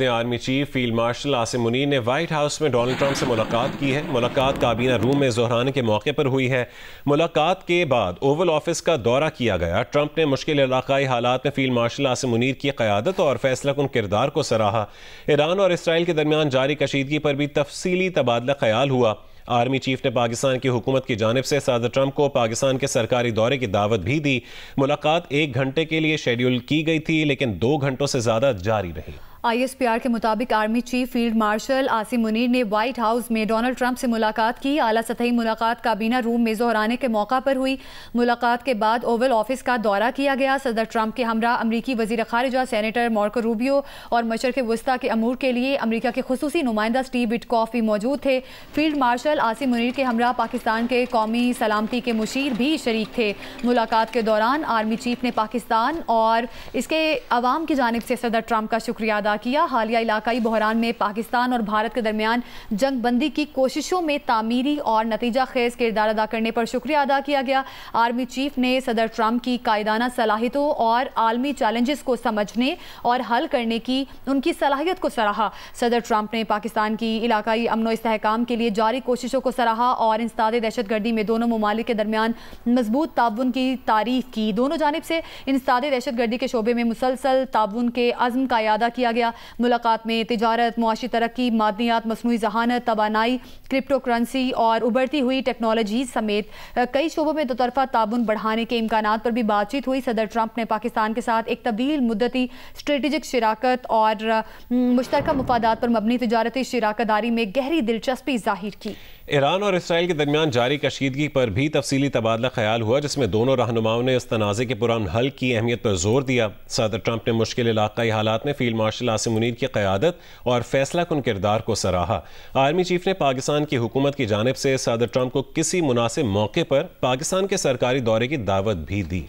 Army chief field marshal Asim Munir نے white house میں Donald Trump سے ملاقات کی ہے۔ ملاقات کابینہ روم میں ظہرانے کے موقع پر ہوئی ہے۔ ملاقات کے بعد اوول آفس کا دورہ کیا گیا۔ ٹرمپ نے مشکل علاقائی حالات میں فیلڈ مارشل عاصم منیر کی قیادت اور فیصلہ کن کردار کو سراہا۔ ایران اور اسرائیل کے درمیان جاری کشیدگی پر بھی تفصیلی تبادلہ خیال ہوا۔ آرمی چیف نے پاکستان کی حکومت کی جانب سے صدر ٹرمپ کو پاکستان کے سرکاری دورے کی دعوت بھی دی۔ ملاقات 1 گھنٹے کے لیے شیڈیول کی گئی تھی لیکن 2 گھنٹوں سے زیادہ جاری رہی۔ ISPR کے مطابق army chief field marshal Asim Munir نے وائٹ ہاؤس میں ڈونلڈ ٹرمپ سے ملاقات کی۔ اعلیٰ سطحی ملاقات کابینہ روم میں ظہرانے کے موقع پر ہوئی۔ ملاقات کے بعد اوول آفس کا دورہ کیا گیا۔ صدر ٹرمپ کے ہمراہ امریکی وزیر خارجہ سینیٹر مارکو روبیو اور مشرق وسطیٰ کے امور کے لیے امریکہ کے خصوصی نمائندہ اسٹیو وٹکوف بھی موجود تھے۔ فیلڈ مارشل عاصم منیر کے ہمراہ پاکستان کے قومی سلامتی کے مشیر بھی شریک تھے۔ ملاقات کے دوران آرمی چیف نے پاکستان اور اس کے عوام کی جانب سے صدر ٹرمپ کا شکریہ ادا کیا۔ حالیہ علاقائی بحران میں پاکستان اور بھارت کے درمیان جنگ بندی کی کوششوں میں تعمیری اور نتیجہ خیز کردار ادا کرنے پر شکریہ ادا کیا گیا۔ آرمی چیف نے صدر ٹرمپ کی قائدانہ صلاحیتوں اور عالمی چیلنجز کو سمجھنے اور حل کرنے کی ان کی صلاحیت کو سراہا۔ صدر ٹرمپ نے پاکستان کی علاقائی امن و استحکام کے لیے جاری کوششوں کو سراہا اور انسداد دہشت گردی میں دونوں ممالک کے درمیان مضبوط تعاون کی تعریف کی۔ دونوں جانب سے انسداد دہشت گردی کے شعبے میں مسلسل تعاون کے عزم کا اعادہ کیا گیا۔ ملاقات میں تجارت، معاشی ترقی، معدنیات، مصنوعی ذہانت، توانائی، کرپٹو کرنسی اور ابھرتی ہوئی ٹیکنالوجیز سمیت کئی شعبوں میں دوطرفہ تعاون بڑھانے کے امکانات پر بھی بات چیت ہوئی۔ صدر ٹرمپ نے پاکستان کے ساتھ ایک طویل مدتی اسٹریٹجک شراکت اور مشترکہ مفادات پر مبنی تجارتی شراکت داری میں گہری دلچسپی ظاہر کی۔ ایران اور اسرائیل کے درمیان جاری کشیدگی پر بھی تفصیلی تبادلہ خیال ہوا جس میں دونوں رہنماؤں نے اس تنازع کے پرامن حل کی اہمیت پر زور دیا۔ صدر ٹرمپ نے مشکل علاقائی حالات میں فیلڈ مارشل عاصم منیر کی قیادت اور فیصلہ کن کردار کو سراہا۔ آرمی چیف نے پاکستان کی حکومت کی جانب سے صدر ٹرمپ کو کسی مناسب موقع پر پاکستان کے سرکاری دورے کی دعوت بھی دی۔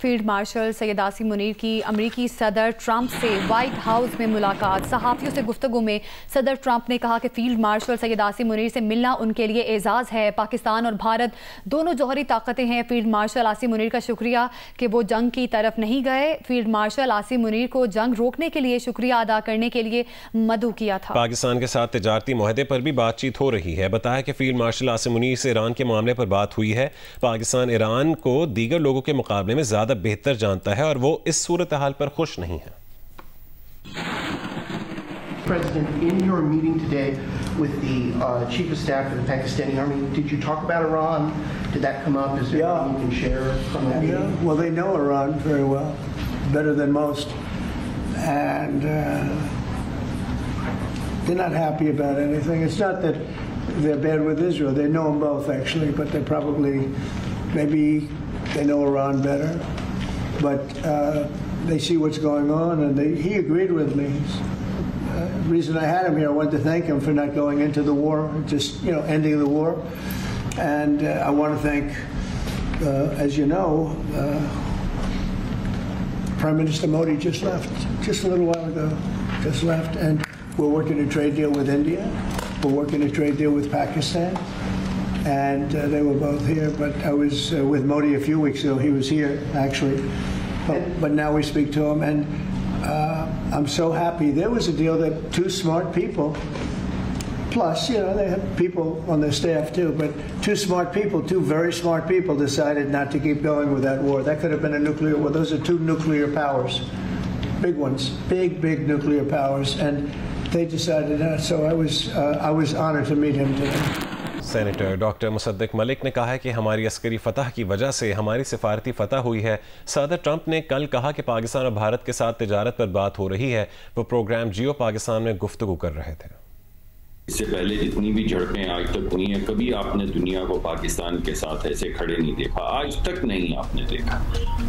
فیلڈ مارشل سید عاصم منیر کی امریکی صدر ٹرمپ سے وائٹ ہاؤس میں ملاقات۔ صحافیوں سے گفتگو میں صدر ٹرمپ نے کہا کہ فیلڈ مارشل سید عاصم منیر سے ملنا ان کے لیے اعزاز ہے۔ پاکستان اور بھارت دونوں جوہری طاقتیں ہیں۔ فیلڈ مارشل عاصم منیر کا شکریہ کہ وہ جنگ کی طرف نہیں گئے۔ فیلڈ مارشل عاصم منیر کو جنگ روکنے کے لیے شکریہ ادا کرنے کے لیے مدعو کیا تھا۔ پاکستان کے ساتھ تجارتی معاہدے پر بھی بات چیت ہو رہی ہے۔ بتایا کہ فیلڈ مارشل عاصم منیر سے ایران کے معاملے پر بات ہوئی ہے۔ پاکستان ایران کو دیگر لوگوں کے مقابلے میں زیادہ بہتر جانتا ہے اور وہ اس صورتحال پر خوش نہیں ہے۔ President, in your meeting today with the Chief of Staff of the Pakistani Army, did you talk about Iran? Did that come up? Is there anything you can share from that meeting? Yeah, well, they know Iran very well, better than most, and they're not happy about anything. It's not that they're bad with Israel. They know them both, actually, but they probably, maybe they know Iran better. But they see what's going on, and he agreed with me. The reason I had him here, I wanted to thank him for not going into the war, just ending the war. And I want to thank, as you know, Prime Minister Modi just left, just a little while ago, just left, and we're working a trade deal with India. We're working a trade deal with Pakistan. And they were both here, but I was with Modi a few weeks ago. He was here, actually. But now we speak to him, and I'm so happy. There was a deal that 2 smart people, plus, they have people on their staff too, but 2 smart people, 2 very smart people decided not to keep going with that war. That could have been a nuclear war. Those are 2 nuclear powers, big ones, big nuclear powers, and they decided not. So I was honored to meet him today. Senator doctor مصدق ملک نے کہا ہے کہ ہماری عسکری فتح کی وجہ سے ہماری سفارتی فتح ہوئی ہے۔ صدر ٹرمپ نے کل کہا کہ پاکستان اور بھارت کے ساتھ تجارت پر بات ہو رہی ہے۔ وہ پروگرام جیو پاکستان میں گفتگو کر رہے تھے۔ اس سے پہلے جتنی بھی جھڑپیں آج تک ہوئی ہیں، کبھی آپ نے دنیا کو پاکستان کے ساتھ ایسے کھڑے نہیں دیکھا، آج تک نہیں آپ نے دیکھا۔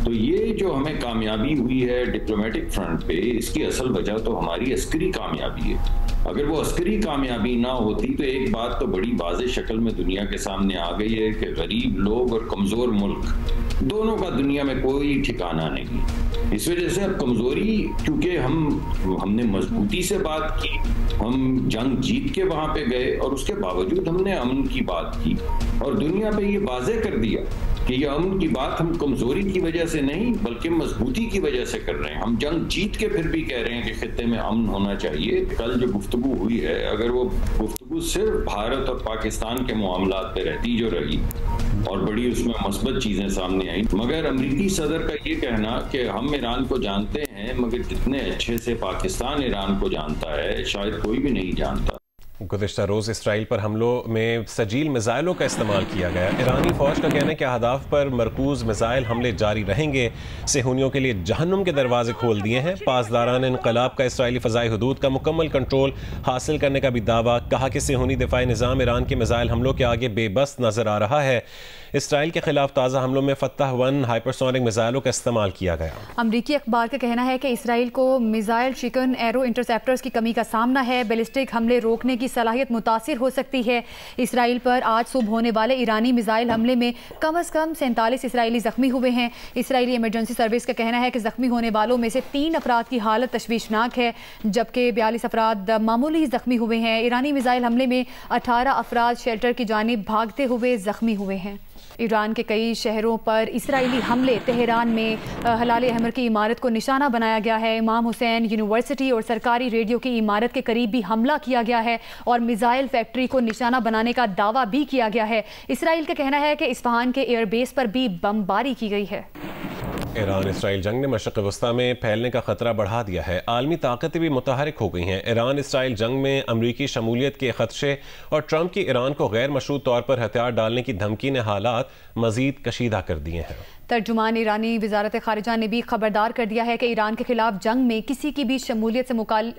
تو یہ جو ہمیں کامیابی ہوئی ہے ڈپلومیٹک فرنٹ پہ، اس کی اصل وجہ تو ہماری عسکری کامیابی ہے۔ اگر وہ عسکری کامیابی نہ ہوتی تو ایک بات تو بڑی واضح شکل میں دنیا کے سامنے آ گئی ہے کہ غریب لوگ اور کمزور ملک دونوں کا دنیا میں کوئی ٹھکانہ نہیں۔ اس وجہ سے اب کمزوری، کیونکہ ہم نے مضبوطی سے بات کی، ہم جنگ جیت کے وہاں پہ گئے اور اس کے باوجود ہم نے امن کی بات کی اور دنیا پہ یہ واضح کر دیا کہ یہ امن کی بات ہم کمزوری کی وجہ سے نہیں بلکہ مضبوطی کی وجہ سے کر رہے ہیں. ہم جنگ جیت کے پھر بھی کہہ رہے ہیں کہ خطے میں امن ہونا چاہیے. کل جو گفتگو ہوئی ہے اگر وہ گفتگو صرف بھارت اور پاکستان کے معاملات پہ رہتی جو رہی اور بڑی اس میں مثبت چیزیں سامنے آئیں، مگر امریکی صدر کا یہ کہنا کہ ہم ایران کو جانتے ہیں مگر جتنے اچھے سے پاکستان ایران کو جانتا ہے شاید کوئی بھی نہیں جانتا. گزشتہ روز اسرائیل پر حملوں میں سجیل میزائلوں کا استعمال کیا گیا. ایرانی فوج کا کہنا ہے کہ اہداف پر مرکوز میزائل حملے جاری رہیں گے. صہیونیوں کے لیے جہنم کے دروازے کھول دیے ہیں. پاسداران انقلاب کا اسرائیلی فضائی حدود کا مکمل کنٹرول حاصل کرنے کا بھی دعویٰ. کہا کہ صہیونی دفاعی نظام ایران کے میزائل حملوں کے آگے بے بس نظر آ رہا ہے. اسرائیل کے خلاف تازہ حملوں میں فتح 1 ہائپرسونک میزائلوں کا استعمال کیا گیا. امریکی اخبار کا کہنا ہے کہ اسرائیل کو میزائل چکن ایرو انٹرسیپٹرز کی کمی کا سامنا ہے. بیلسٹک حملے روکنے کی صلاحیت متاثر ہو سکتی ہے. اسرائیل پر آج صبح ہونے والے ایرانی میزائل حملے میں کم از کم 47 اسرائیلی زخمی ہوئے ہیں. اسرائیلی ایمرجنسی سروس کا کہنا ہے کہ زخمی ہونے والوں میں سے 3 افراد کی حالت تشویشناک ہے جبکہ 42 افراد معمولی زخمی ہوئے ہیں. ایرانی میزائل حملے میں 18 افراد شیلٹر کی جانب بھاگتے ہوئے زخمی ہوئے ہیں. ایران کے کئی شہروں پر اسرائیلی حملے. تہران میں ہلال احمر کی عمارت کو نشانہ بنایا گیا ہے. امام حسین یونیورسٹی اور سرکاری ریڈیو کی عمارت کے قریب بھی حملہ کیا گیا ہے اور میزائل فیکٹری کو نشانہ بنانے کا دعویٰ بھی کیا گیا ہے. اسرائیل کا کہنا ہے کہ اصفہان کے ایئر بیس پر بھی بمباری کی گئی ہے. ایران اسرائیل جنگ نے مشرق وسطیٰ میں پھیلنے کا خطرہ بڑھا دیا ہے. عالمی طاقتیں بھی متحرک ہو گئی ہیں. ایران اسرائیل جنگ میں امریکی شمولیت کے خدشے اور ٹرمپ کی ایران کو غیر مشروط طور پر ہتھیار ڈالنے کی دھمکی نے حالات مزید کشیدہ کر دیے ہیں. ترجمان ایرانی وزارت خارجہ نے بھی خبردار کر دیا ہے کہ ایران کے خلاف جنگ میں کسی کی بھی شمولیت سے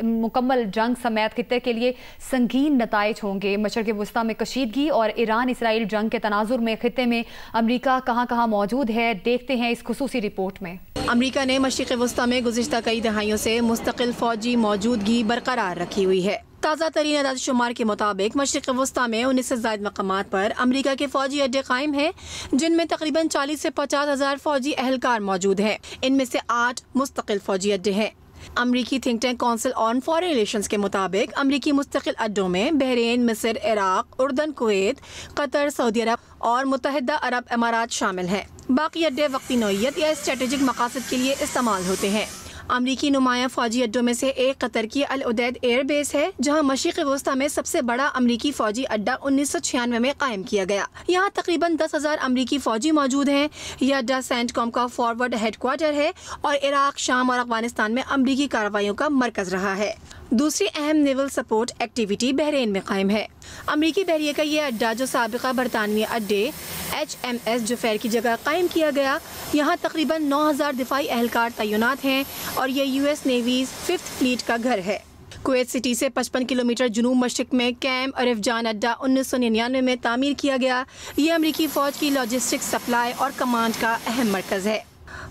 مکمل جنگ سمیت خطے کے لیے سنگین نتائج ہوں گے. مشرق وسطیٰ میں کشیدگی اور ایران اسرائیل جنگ کے تناظر میں خطے میں امریکہ کہاں کہاں موجود ہے دیکھتے ہیں اس خصوصی رپورٹ میں. امریکہ نے مشرق وسطیٰ میں گزشتہ کئی دہائیوں سے مستقل فوجی موجودگی برقرار رکھی ہوئی ہے. تازہ ترین اعداد و شمار کے مطابق مشرق وسطیٰ میں 19 سے زائد مقامات پر امریکہ کے فوجی اڈے قائم ہیں جن میں تقریباً 40 سے 50 ہزار فوجی اہلکار موجود ہیں. ان میں سے 8 مستقل فوجی اڈے ہیں. امریکی think tank council on foreign relations کے مطابق امریکی مستقل اڈوں میں بحرین، مصر، عراق، اردن، کویت، قطر، سعودی عرب اور متحدہ عرب امارات شامل ہیں. باقی اڈے وقتی نوعیت یا اسٹریٹجک مقاصد کے لیے استعمال ہوتے ہیں. امریکی نمایاں فوجی اڈوں میں سے ایک قطر کی العدید ایئر بیس ہے جہاں مشرق وسطیٰ میں سب سے بڑا امریکی فوجی اڈہ 1996 میں قائم کیا گیا. یہاں تقریباً 10,000 امریکی فوجی موجود ہیں. یہ اڈہ سینٹ کام کا فارورڈ ہیڈ کوارٹر ہے اور عراق، شام اور افغانستان میں امریکی کارروائیوں کا مرکز رہا ہے. دوسری اہم نیول سپورٹ ایکٹیویٹی بحرین میں قائم ہے. امریکی بحریے کا یہ اڈہ جو سابقہ برطانوی اڈے HMS جوفیر کی جگہ قائم کیا گیا، یہاں تقریباً 9,000 دفاعی اہلکار تعینات ہیں اور یہ US نیویز 5th فلیٹ کا گھر ہے. کویت سٹی سے 55 کلومیٹر جنوب مشرق میں کیمپ عرف جان اڈہ 1999 میں تعمیر کیا گیا. یہ امریکی فوج کی لاجسٹک سپلائی اور کمانڈ کا اہم مرکز ہے.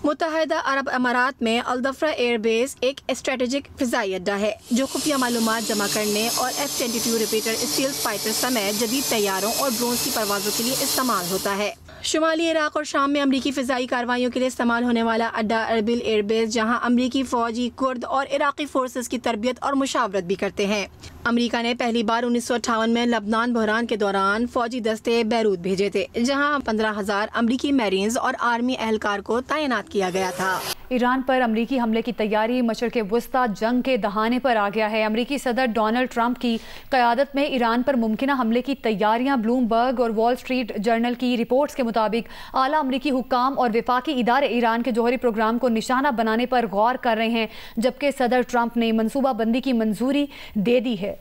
متحدہ عرب امارات میں الدفرہ ایئر بیس ایک اسٹریٹجک فضائی اڈہ ہے جو خفیہ معلومات جمع کرنے اور F-22 ریپیٹر اسٹیلتھ فائٹر سمیت جدید طیاروں اور ڈرونز کی پروازوں کے لیے استعمال ہوتا ہے. شمالی عراق اور شام میں امریکی فضائی کارروائیوں کے لیے استعمال ہونے والا اڈہ اربل ایئر بیس جہاں امریکی فوجی، کرد اور عراقی فورسز کی تربیت اور مشاورت بھی کرتے ہیں. امریکہ نے پہلی بار 1958 میں لبنان بحران کے دوران فوجی دستے بیروت بھیجے تھے جہاں 15,000 امریکی میرینز اور آرمی اہلکار کو تعینات کیا گیا تھا. ایران پر امریکی حملے کی تیاری مشرق وسطیٰ جنگ کے دہانے پر آ گیا ہے. امریکی صدر ڈونلڈ ٹرمپ کی قیادت میں ایران پر ممکنہ حملے کی تیاریاں. بلومبرگ اور وال اسٹریٹ جرنل کی رپورٹس کے مطابق اعلیٰ امریکی حکام اور وفاقی ادارے ایران کے جوہری پروگرام کو نشانہ بنانے پر غور کر رہے ہیں جبکہ صدر ٹرمپ نے منصوبہ بندی کی منظوری دے دی ہے.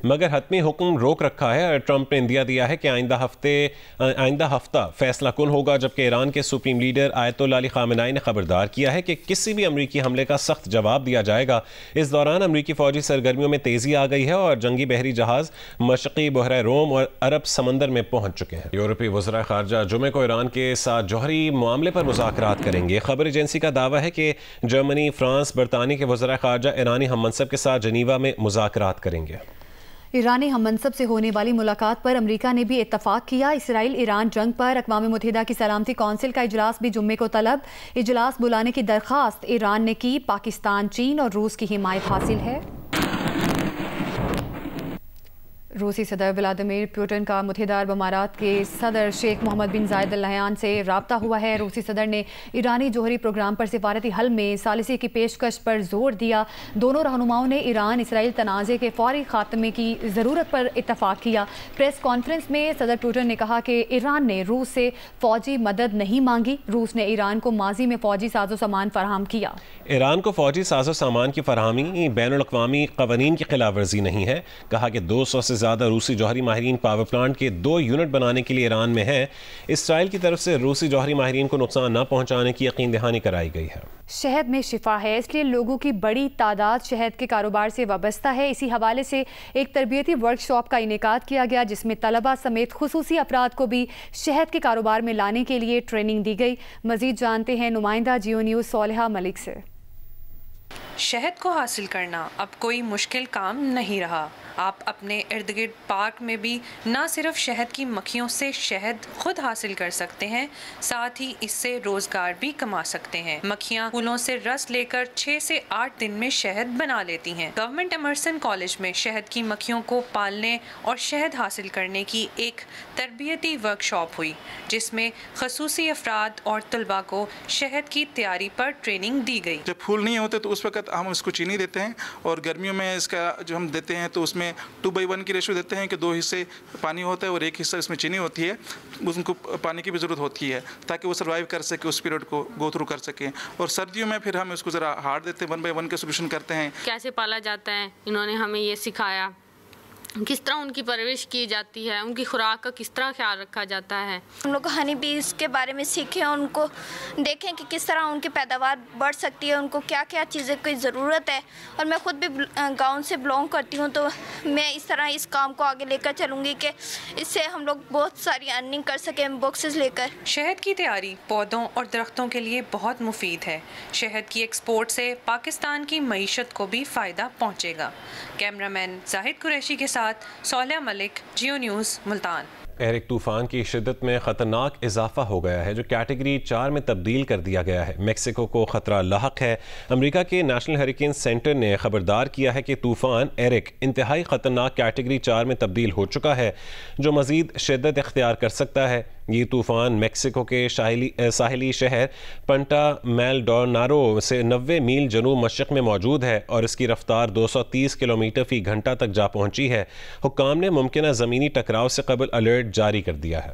مگر حتمی حکم روک رکھا ہے. ٹرمپ نے اندیا دیا ہے کہ آئندہ ہفتہ فیصلہ کن ہوگا جبکہ ایران کے سپریم لیڈر آیت اللہ علی خامنائی نے خبردار کیا ہے کہ کسی بھی امریکی حملے کا سخت جواب دیا جائے گا. اس دوران امریکی فوجی سرگرمیوں میں تیزی آ گئی ہے اور جنگی بحری جہاز مشرقی بحیرہ روم اور عرب سمندر میں پہنچ چکے ہیں. یورپی وزراء خارجہ جمعے کو ایران کے ساتھ جوہری معاملے پر مذاکرات کریں گے. خبر ایجنسی کا دعویٰ ہے کہ جرمنی، فرانس، برطانیہ کے وزراء خارجہ ایرانی ہم منصب کے ساتھ جنیوا میں مذاکرات کریں گے. ایرانی ہم منصب سے ہونے والی ملاقات پر امریکہ نے بھی اتفاق کیا. اسرائیل ایران جنگ پر اقوام متحدہ کی سلامتی کونسل کا اجلاس بھی جمعے کو طلب. اجلاس بلانے کی درخواست ایران نے کی. پاکستان، چین اور روس کی حمایت حاصل ہے. روسی صدر ولادیمیر پوٹن کا متحدہ عرب امارات کے صدر شیخ محمد بن زائد ال نہیان سے رابطہ ہوا ہے۔ روسی صدر نے ایرانی جوہری پروگرام پر سفارتی حل میں ثالثی کی پیشکش پر زور دیا۔ دونوں رہنماؤں نے ایران اسرائیل تنازع کے فوری خاتمے کی ضرورت پر اتفاق کیا۔ پریس کانفرنس میں صدر پوٹن نے کہا کہ ایران نے روس سے فوجی مدد نہیں مانگی، روس نے ایران کو ماضی میں فوجی ساز و سامان فراہم کیا۔ ایران کو فوجی ساز و سامان کی فراہمی بین الاقوامی قوانین کی خلاف ورزی نہیں ہے۔ کہا کہ 200 سے زیادہ روسی جوہری ماہرین پاور پلانٹ کے 2 یونٹ بنانے کے لیے ایران میں ہیں۔ اسرائیل کی طرف سے روسی جوہری ماہرین کو نقصان نہ پہنچانے کی یقین دہانی کرائی گئی ہے۔ شہد میں شفا ہے، اس لیے لوگوں کی بڑی تعداد شہد کے کاروبار سے وابستہ ہے۔ اسی حوالے سے ایک تربیتی ورکشاپ کا انعقاد کیا گیا جس میں طلبہ سمیت خصوصی افراد کو بھی شہد کے کاروبار میں لانے کے لیے ٹریننگ دی گئی۔ مزید جانتے ہیں نمائندہ جیو نیوز صالحہ ملک سے۔ شہد کو حاصل کرنا اب کوئی مشکل کام نہیں رہا۔ آپ اپنے ارد گرد پارک میں بھی نہ صرف شہد کی مکھیوں سے شہد خود حاصل کر سکتے ہیں، ساتھ ہی اس سے روزگار بھی کما سکتے ہیں۔ مکھیاں پھولوں سے رس لے کر 6 سے 8 دن میں شہد بنا لیتی ہیں۔ گورنمنٹ ایمرسن کالج میں شہد کی مکھیوں کو پالنے اور شہد حاصل کرنے کی ایک تربیتی ورکشاپ ہوئی جس میں خصوصی افراد اور طلباء کو شہد کی تیاری پر ٹریننگ دی گئی۔ جب پھول نہیں ہوتے تو اس وقت ہم اس کو چینی دیتے ہیں، اور گرمیوں میں اس کا جو ہم دیتے ہیں تو اس میں 2:1 کی ریشو دیتے ہیں کہ 2 حصے پانی ہوتا ہے اور 1 حصہ اس میں چینی ہوتی ہے۔ ان کو پانی کی بھی ضرورت ہوتی ہے تاکہ وہ سروائیو کر سکے، اس پیریڈ کو گو تھرو کر سکیں۔ اور سردیوں میں پھر ہم اس کو ذرا ہارڈ دیتے ہیں، 1/1 کا سولوشن کرتے ہیں۔ کیسے پالا جاتا ہے، انہوں نے ہمیں یہ سکھایا، کس طرح ان کی پرورش کی جاتی ہے، ان کی خوراک کا کس طرح خیال رکھا جاتا ہے۔ ہم لوگ ہنی بیز کے بارے میں سیکھیں، ان کو دیکھیں کہ کس طرح ان کی پیداوار بڑھ سکتی ہے، ان کو کیا کیا چیزیں کی ضرورت ہے۔ اور میں خود بھی گاؤں سے بلانگ کرتی ہوں، تو میں اس طرح اس کام کو آگے لے کر چلوں گی کہ اس سے ہم لوگ بہت ساری ارننگ کر سکیں باکسز لے کر۔ شہد کی تیاری پودوں اور درختوں کے لیے بہت مفید ہے۔ شہد کی ایکسپورٹ سے پاکستان کی معیشت کو بھی فائدہ پہنچے گا۔ کیمرہ مین زاہد قریشی کے ساتھ صالحہ ملک، جیو نیوز، ملتان۔ ایرک طوفان کی شدت میں خطرناک اضافہ ہو گیا ہے جو کیٹیگری 4 میں تبدیل کر دیا گیا ہے۔ میکسیکو کو خطرہ لاحق ہے۔ امریکہ کے نیشنل ہریکین سینٹر نے خبردار کیا ہے کہ طوفان ایرک انتہائی خطرناک کیٹیگری 4 میں تبدیل ہو چکا ہے جو مزید شدت اختیار کر سکتا ہے۔ یہ طوفان میکسیکو کے ساحلی شہر پنٹا میلڈونارو سے 90 میل جنوب مشرق میں موجود ہے اور اس کی رفتار 230 کلومیٹر فی گھنٹہ تک جا پہنچی ہے۔ حکام نے ممکنہ زمینی ٹکراؤ سے قبل الرٹ جاری کر دیا ہے۔